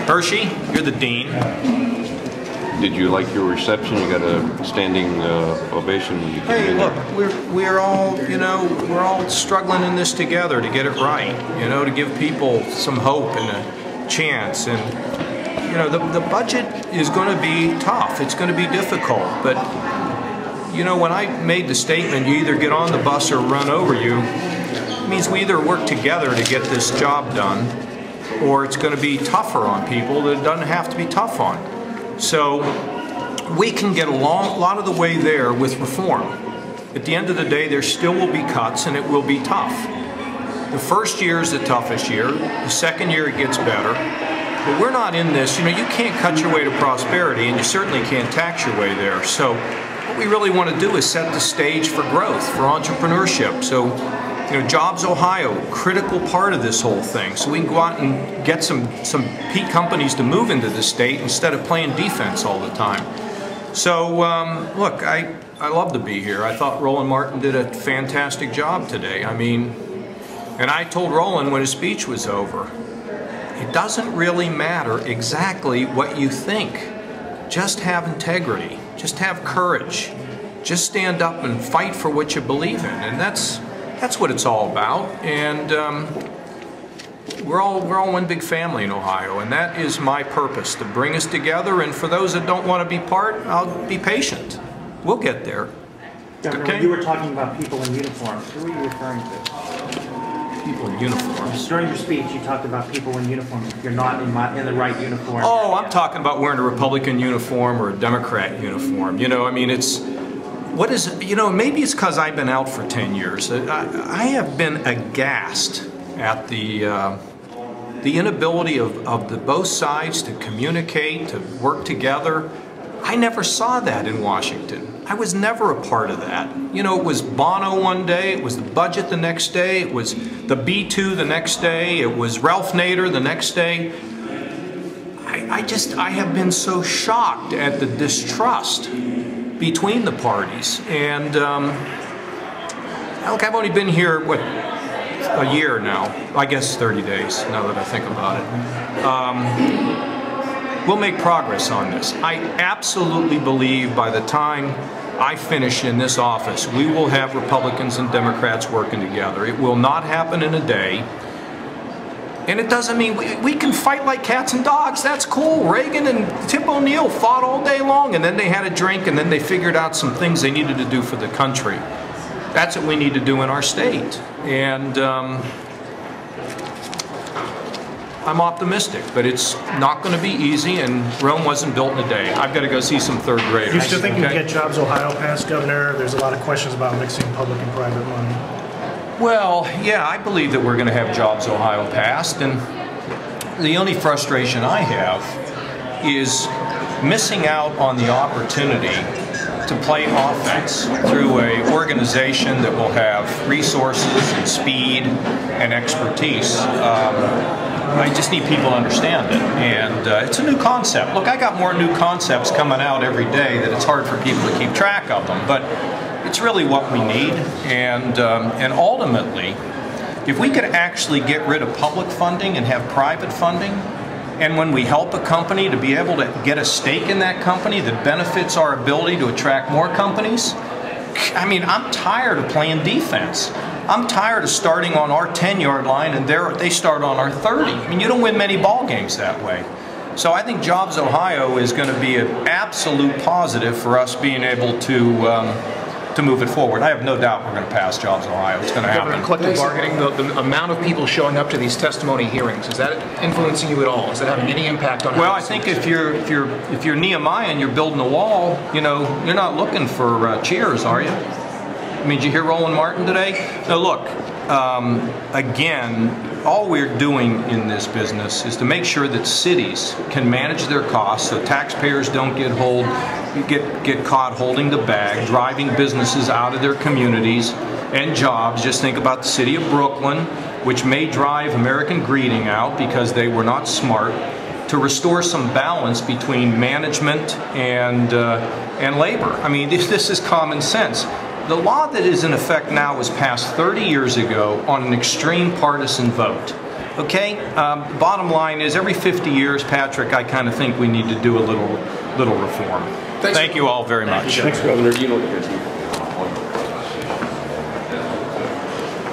Hershey, you're the dean. Did you like your reception? You got a standing ovation when you came in. Hey, look, we're all, we're all struggling in this together to get it right, to give people some hope and a chance. And, the budget is going to be tough. It's going to be difficult. But, when I made the statement, you either get on the bus or run over you, it means we either work together to get this job done, or it's going to be tougher on people that it doesn't have to be tough on. So we can get a lot of the way there with reform. At the end of the day, there still will be cuts and it will be tough. The first year is the toughest year. The second year it gets better. But we're not in this, you can't cut your way to prosperity, and you certainly can't tax your way there. So what we really want to do is set the stage for growth, for entrepreneurship. So JobsOhio, critical part of this whole thing. So we can go out and get some peak companies to move into the state instead of playing defense all the time. So look, I love to be here. I thought Roland Martin did a fantastic job today. And I told Roland when his speech was over, it doesn't really matter exactly what you think. Just have integrity. Just have courage. Just stand up and fight for what you believe in. And that's what it's all about. And we're all one big family in Ohio, and that is my purpose, to bring us together. And for those that don't want to be part, I'll be patient. We'll get there. Governor, okay? When you were talking about people in uniforms, who were you referring to? People in uniforms. During your speech, you talked about people in uniforms. If you're not in the right uniform. Oh, I'm talking about wearing a Republican uniform or a Democrat uniform. What is it? Maybe it's because I've been out for 10 years. I have been aghast at the inability of both sides to communicate, to work together. I never saw that in Washington. I was never a part of that. It was Bono one day, it was the budget the next day, it was the B2 the next day, it was Ralph Nader the next day. I have been so shocked at the distrust between the parties. And look, I've only been here, a year now. I guess 30 days, now that I think about it. We'll make progress on this. I absolutely believe by the time I finish in this office, we will have Republicans and Democrats working together. It will not happen in a day. And it doesn't mean we can fight like cats and dogs. That's cool. Reagan and Tip O'Neill fought all day long, and then they had a drink, and then they figured out some things they needed to do for the country. That's what we need to do in our state. And I'm optimistic, but it's not going to be easy, and Rome wasn't built in a day. I've got to go see some third graders. You still think you can get JobsOhio passed, Governor? There's a lot of questions about mixing public and private money. Well, yeah, I believe that we're going to have JobsOhio passed, and the only frustration I have is missing out on the opportunity to play offense through an organization that will have resources and speed and expertise. I just need people to understand it, and it's a new concept. Look, I got more new concepts coming out every day that it's hard for people to keep track of them, but it's really what we need. And ultimately, if we could actually get rid of public funding and have private funding, and when we help a company to be able to get a stake in that company that benefits our ability to attract more companies, I'm tired of playing defense. I'm tired of starting on our 10-yard line and they start on our 30. You don't win many ball games that way. So I think JobsOhio is going to be an absolute positive for us being able to move it forward. I have no doubt we're going to pass JobsOhio. It's going to happen. Collective bargaining, the amount of people showing up to these testimony hearings, is that influencing you at all? Is that having any impact on? Well, I think if you're Nehemiah and you're building a wall, you're not looking for cheers, are you? Did you hear Roland Martin today? No, look. Again, all we're doing in this business is to make sure that cities can manage their costs so taxpayers don't get caught holding the bag, driving businesses out of their communities and jobs. Just think about the city of Brooklyn, which may drive American Greeting out because they were not smart, to restore some balance between management and labor. This is common sense. The law that is in effect now was passed 30 years ago on an extreme partisan vote. Okay. The bottom line is, every 50 years, Patrick, I kind of think we need to do a little reform. Thanks. Thank you all very much. Thanks, Governor. You know what you're doing.